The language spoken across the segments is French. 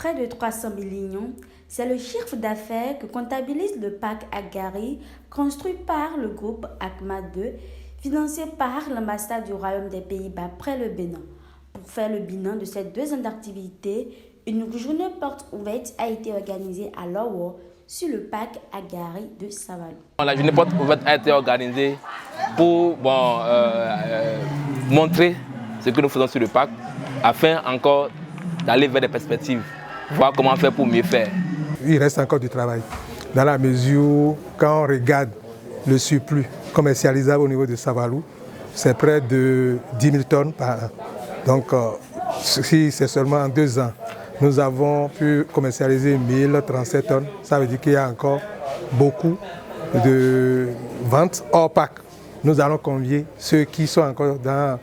Près de 300 millions, c'est le chiffre d'affaires que comptabilise le parc Agari, construit par le groupe ACMA 2, financé par l'ambassade du Royaume des Pays-Bas près le Bénin. Pour faire le bilan de ces 2 ans d'activité, une journée porte ouverte a été organisée à Lowo sur le parc Agari de Savalou. La journée porte ouverte a été organisée pour montrer ce que nous faisons sur le parc, afin encore d'aller vers des perspectives, voir comment faire pour mieux faire. Il reste encore du travail, dans la mesure où, quand on regarde le surplus commercialisable au niveau de Savalou, c'est près de 10 000 tonnes par an. Donc, si c'est seulement en 2 ans, nous avons pu commercialiser 1037 tonnes, ça veut dire qu'il y a encore beaucoup de ventes hors parc. Nous allons convier ceux qui sont encore dans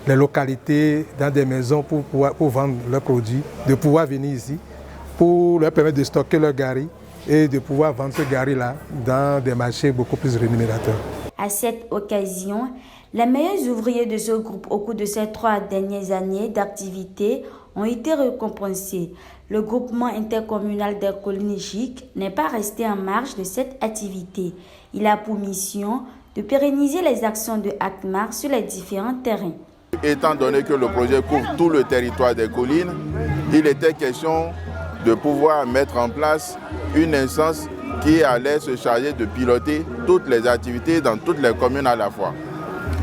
les localités, dans des maisons pour vendre leurs produits, de pouvoir venir ici pour leur permettre de stocker leur gari et de pouvoir vendre ce gari-là dans des marchés beaucoup plus rémunérateurs. À cette occasion, les meilleurs ouvriers de ce groupe au cours de ces 3 dernières années d'activité ont été récompensés. Le groupement intercommunal des collines GIC n'est pas resté en marge de cette activité. Il a pour mission de pérenniser les actions de ACMA sur les différents terrains. Étant donné que le projet couvre tout le territoire des collines, il était question de pouvoir mettre en place une instance qui allait se charger de piloter toutes les activités dans toutes les communes à la fois.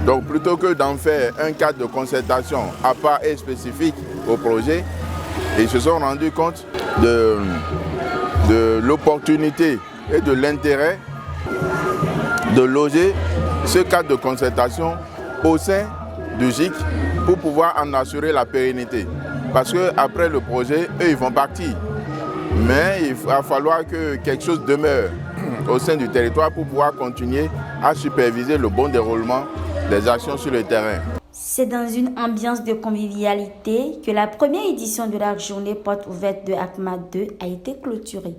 Donc plutôt que d'en faire un cadre de concertation à part et spécifique au projet, ils se sont rendus compte de l'opportunité et de l'intérêt de loger ce cadre de concertation au sein du GIC pour pouvoir en assurer la pérennité. Parce qu'après le projet, eux, ils vont partir. Mais il va falloir que quelque chose demeure au sein du territoire pour pouvoir continuer à superviser le bon déroulement des actions sur le terrain. C'est dans une ambiance de convivialité que la première édition de la journée porte ouverte de ACMA 2 a été clôturée.